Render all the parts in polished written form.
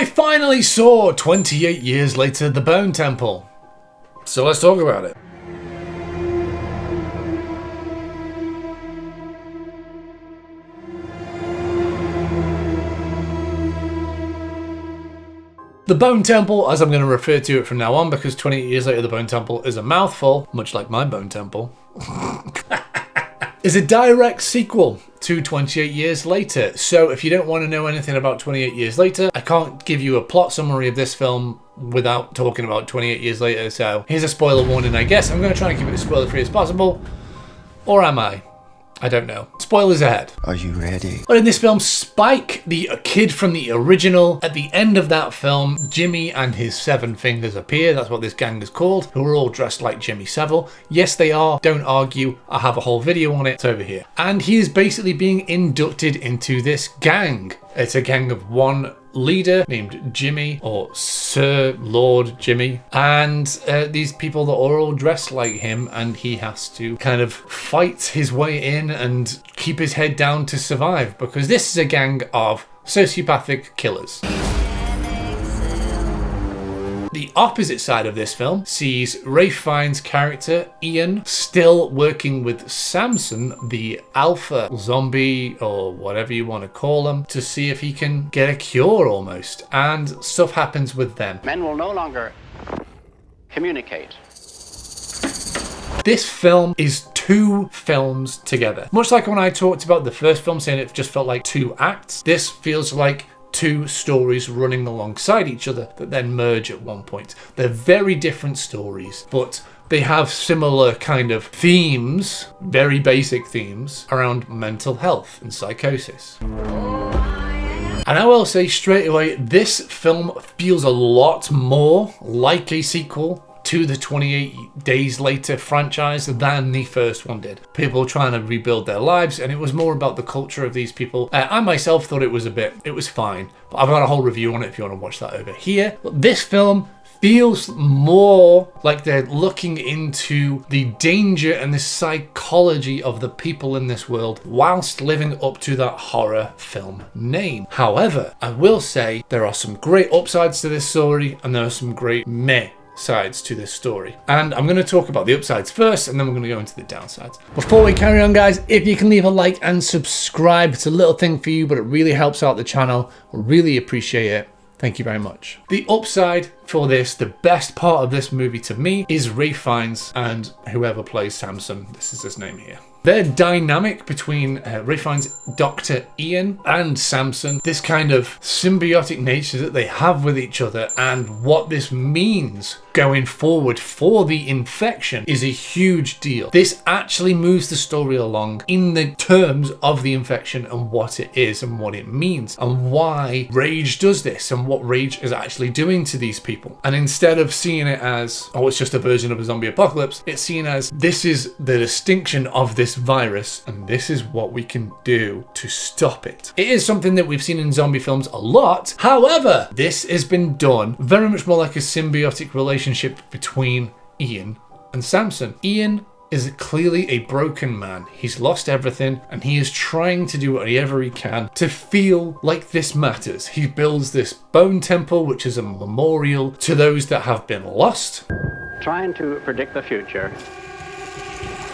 I finally saw 28 years later The Bone Temple. So let's talk about it. The Bone Temple, as I'm going to refer to it from now on, because 28 years later The Bone Temple is a mouthful, much like my Bone Temple, is a direct sequel to 28 Years Later. So if you don't want to know anything about 28 Years Later, I can't give you a plot summary of this film without talking about 28 Years Later. So here's a spoiler warning, I guess. I'm going to try and keep it as spoiler free as possible. Or am I? I don't know. Spoilers ahead. Are you ready? But in this film, Spike, the kid from the original, at the end of that film, Jimmy and his 7 fingers appear. That's what this gang is called, who are all dressed like Jimmy Savile. Yes, they are. Don't argue. I have a whole video on it. It's over here. And he is basically being inducted into this gang. It's a gang of one leader named Jimmy, or Sir Lord Jimmy, and these people that are all dressed like him, and he has to kind of fight his way in and keep his head down to survive, because this is a gang of sociopathic killers. The opposite side of this film sees Ralph Fiennes' character, Ian, still working with Samson, the alpha zombie, or whatever you want to call him, to see if he can get a cure almost. And stuff happens with them. Men will no longer communicate. This film is 2 films together. Much like when I talked about the first film, saying it just felt like 2 acts, this feels like 2 stories running alongside each other that then merge at one point. They're very different stories, but they have similar kind of themes, very basic themes, around mental health and psychosis. And I will say straight away, this film feels a lot more like a sequel to the 28 Days Later franchise than the first one did. People trying to rebuild their lives, and it was more about the culture of these people. I myself thought it was fine, but I've got a whole review on it if you want to watch that over here. But this film feels more like they're looking into the danger and the psychology of the people in this world whilst living up to that horror film name. However, I will say there are some great upsides to this story, and there are some great meh sides to this story. And I'm going to talk about the upsides first, and then we're going to go into the downsides. Before we carry on, guys, if you can leave a like and subscribe, it's a little thing for you, but it really helps out the channel. I really appreciate it. Thank you very much. The upside for this, the best part of this movie to me, is Ralph Fiennes and whoever plays Samson. This is his name here. Their dynamic between Ralph Fiennes' Dr. Ian and Samson, this kind of symbiotic nature that they have with each other, and what this means going forward for the infection is a huge deal. This actually moves the story along in the terms of the infection and what it is and what it means and why Rage does this and what Rage is actually doing to these people. And instead of seeing it as, oh, it's just a version of a zombie apocalypse, it's seen as this is the distinction of this virus and this is what we can do to stop it. It is something that we've seen in zombie films a lot. However, this has been done very much more like a symbiotic relationship between Ian and Samson. Ian is clearly a broken man. He's lost everything and he is trying to do whatever he can to feel like this matters. He builds this bone temple, which is a memorial to those that have been lost. Trying to predict the future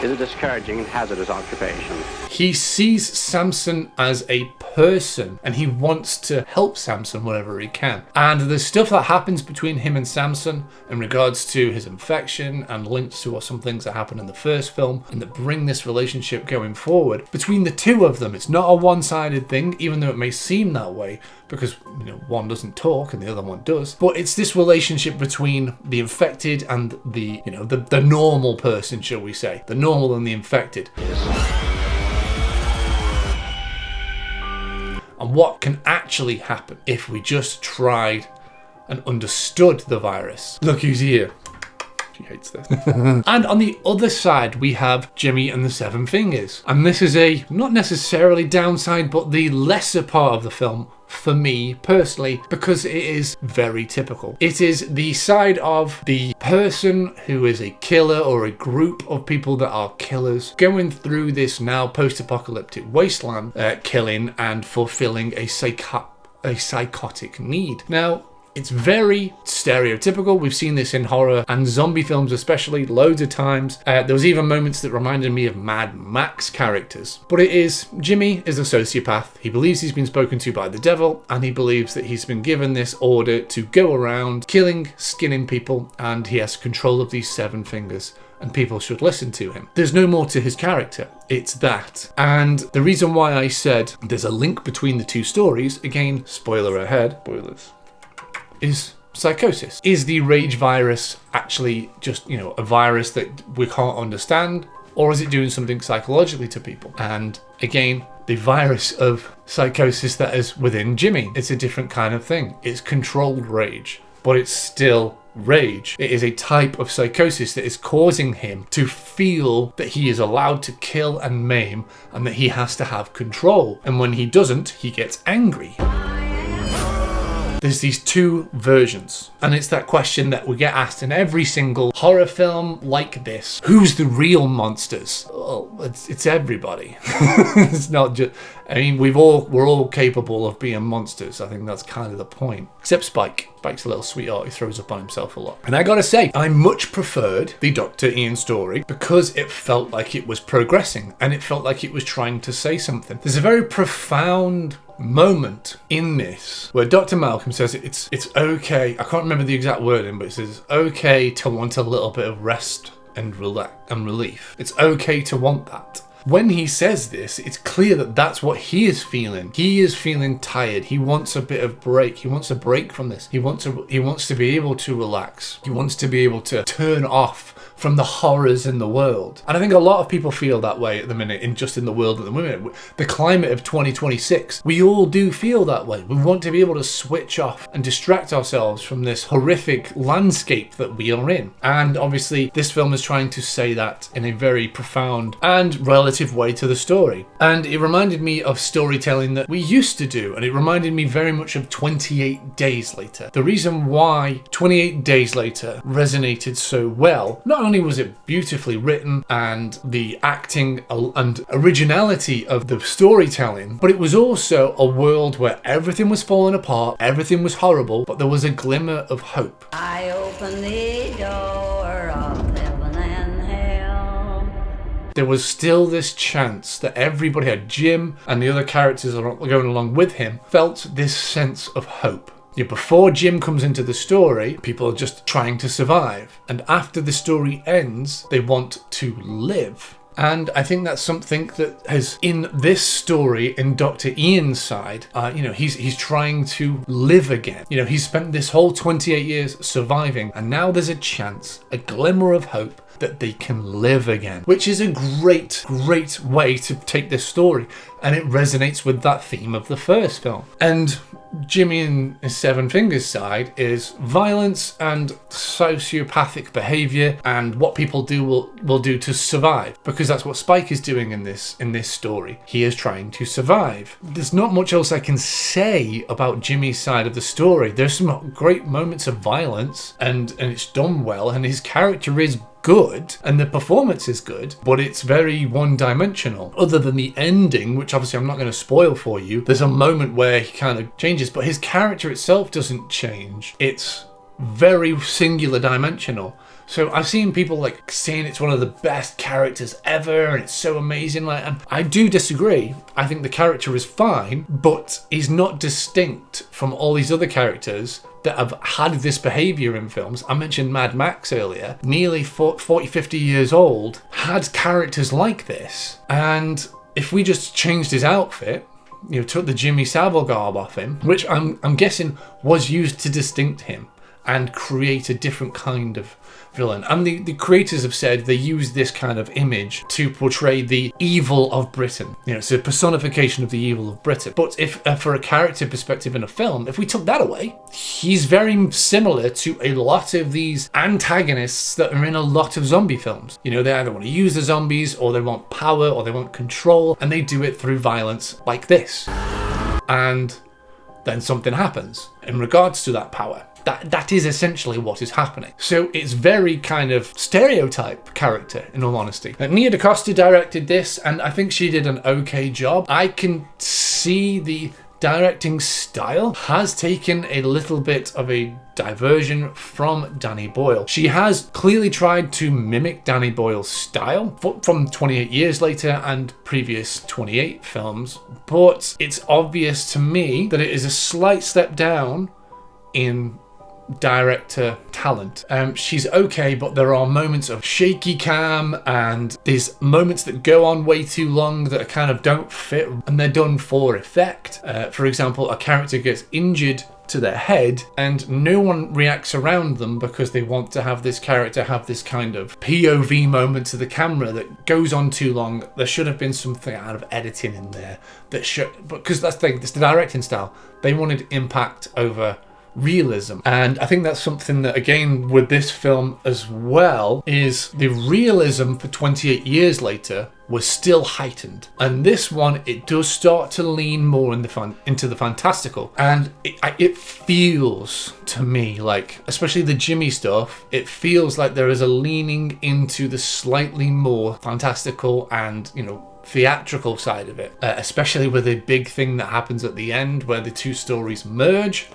is a discouraging and hazardous occupation. He sees Samson as a person and he wants to help Samson wherever he can. And the stuff that happens between him and Samson in regards to his infection and links to some things that happened in the first film and that bring this relationship going forward between the two of them. It's not a one-sided thing, even though it may seem that way because, you know, one doesn't talk and the other one does. But it's this relationship between the infected and the, you know, the normal person, shall we say. The normal and the infected. And what can actually happen if we just tried and understood the virus. Look who's here. She hates this. And on the other side, we have Jimmy and the Seven Fingers. And this is a, not necessarily downside, but the lesser part of the film for me personally, because it is very typical. It is the side of the person who is a killer or a group of people that are killers going through this now post-apocalyptic wasteland, killing and fulfilling a a psychotic need. Now, it's very stereotypical. We've seen this in horror and zombie films especially loads of times. There was even moments that reminded me of Mad Max characters. But Jimmy is a sociopath. He believes he's been spoken to by the devil, and he believes that he's been given this order to go around killing, skinning people, and he has control of these 7 fingers. And people should listen to him. There's no more to his character. It's that. And the reason why I said there's a link between the 2 stories, again, spoiler ahead, spoilers, is psychosis. Is the rage virus actually just, a virus that we can't understand? Or is it doing something psychologically to people? And again, the virus of psychosis that is within Jimmy, it's a different kind of thing. It's controlled rage, but it's still rage. It is a type of psychosis that is causing him to feel that he is allowed to kill and maim and that he has to have control. And when he doesn't, he gets angry. There's these 2 versions, and it's that question that we get asked in every single horror film like this. Who's the real monsters? Well, it's everybody. It's not just, we're all capable of being monsters. I think that's kind of the point. Except Spike. Spike's a little sweetheart who throws up on himself a lot. And I gotta say, I much preferred the Dr. Ian story because it felt like it was progressing and it felt like it was trying to say something. There's a very profound moment in this where Dr. Malcolm says it's okay. I can't remember the exact wording, but it says okay to want a little bit of rest and relief. It's okay to want that. When he says this, it's clear that that's what he is feeling. He is feeling tired. He wants a bit of break. He wants a break from this. He wants to be able to relax. He wants to be able to turn off from the horrors in the world. And I think a lot of people feel that way at the minute, in the world at the minute. The climate of 2026, we all do feel that way. We want to be able to switch off and distract ourselves from this horrific landscape that we are in. And obviously, this film is trying to say that in a very profound and relative way to the story. And it reminded me of storytelling that we used to do, and it reminded me very much of 28 Days Later. The reason why 28 Days Later resonated so well, not only was it beautifully written and the acting and originality of the storytelling, but it was also a world where everything was falling apart, everything was horrible, but there was a glimmer of hope. I opened the door of heaven and hell. There was still this chance that everybody had, Jim and the other characters going along with him, felt this sense of hope. Before Jim comes into the story, people are just trying to survive. And after the story ends, they want to live. And I think that's something that has, in this story, in Dr. Ian's side, he's trying to live again. He's spent this whole 28 years surviving, and now there's a chance, a glimmer of hope, that they can live again, which is a great way to take this story, and it resonates with that theme of the first film. And Jimmy and his 7 Fingers side is violence and sociopathic behavior and what people will do to survive, because that's what Spike is doing in this story. He is trying to survive. There's not much else I can say about Jimmy's side of the story. There's some great moments of violence and it's done well, and his character is good and the performance is good, but it's very one-dimensional. Other than the ending, which obviously I'm not going to spoil for you, there's a moment where he kind of changes, but his character itself doesn't change. It's very singular dimensional. So I've seen people saying it's one of the best characters ever and it's so amazing. And I do disagree. I think the character is fine, but he's not distinct from all these other characters that have had this behavior in films. I mentioned Mad Max earlier, nearly 40, 50 years old, had characters like this. And if we just changed his outfit, took the Jimmy Savile garb off him, which I'm guessing was used to distinct him and create a different kind of villain. And the creators have said they use this kind of image to portray the evil of Britain. It's a personification of the evil of Britain. But if for a character perspective in a film, if we took that away, he's very similar to a lot of these antagonists that are in a lot of zombie films. They either want to use the zombies, or they want power, or they want control, and they do it through violence like this. And then something happens in regards to that power. That is essentially what is happening. So it's very kind of stereotype character, in all honesty. Nia DaCosta directed this, and I think she did an okay job. I can see the directing style has taken a little bit of a diversion from Danny Boyle. She has clearly tried to mimic Danny Boyle's style from 28 Years Later and previous 28 films, but it's obvious to me that it is a slight step down in director talent. She's okay, but there are moments of shaky cam and there's moments that go on way too long that kind of don't fit and they're done for effect. For example, a character gets injured to their head and no one reacts around them because they want to have this character have this kind of POV moment to the camera that goes on too long. There should have been something out of editing in there that should, because that's the thing, it's the directing style. They wanted impact over realism, and I think that's something that, again, with this film as well, is the realism for 28 Years Later was still heightened, and this one, it does start to lean more into the fantastical, and it feels to me like, especially the Jimmy stuff, it feels like there is a leaning into the slightly more fantastical and, you know, theatrical side of it, especially with a big thing that happens at the end where the two stories merge.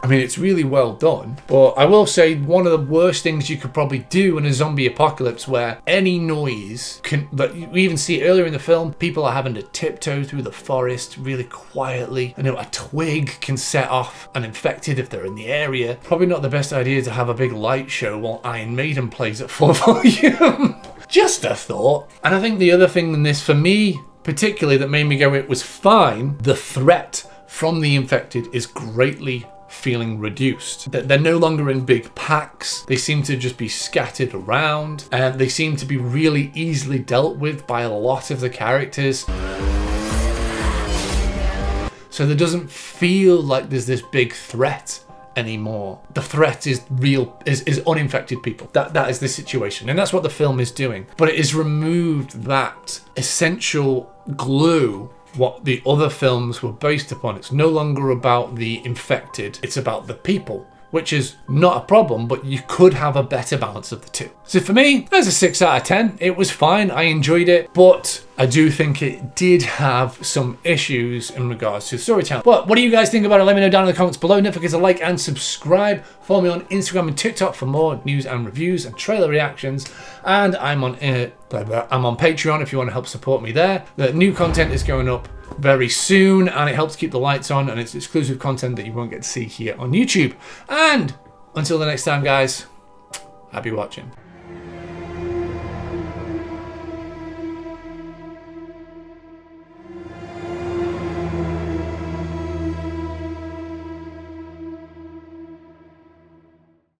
I mean, it's really well done, but I will say one of the worst things you could probably do in a zombie apocalypse where any noise can, but you even see it earlier in the film, people are having to tiptoe through the forest really quietly. I know a twig can set off an infected if they're in the area. Probably not the best idea to have a big light show while Iron Maiden plays at full volume. Just a thought. And I think the other thing in this, for me particularly, that made me go, it was fine, the threat from the infected is greatly feeling reduced. They're no longer in big packs. They seem to just be scattered around, and they seem to be really easily dealt with by a lot of the characters. So there doesn't feel like there's this big threat anymore. The threat is real, is uninfected people. That is the situation, and that's what the film is doing. But it has removed that essential glue what the other films were based upon. It's no longer about the infected, it's about the people, which is not a problem, but you could have a better balance of the two. So for me, that's a 6 out of 10. It was fine, I enjoyed it, but I do think it did have some issues in regards to storytelling. But what do you guys think about it? Let me know down in the comments below. Don't forget to like and subscribe. Follow me on Instagram and TikTok for more news and reviews and trailer reactions. And I'm on Patreon if you want to help support me there. The new content is going up very soon, and it helps keep the lights on, and it's exclusive content that you won't get to see here on YouTube. And until the next time, guys, happy watching.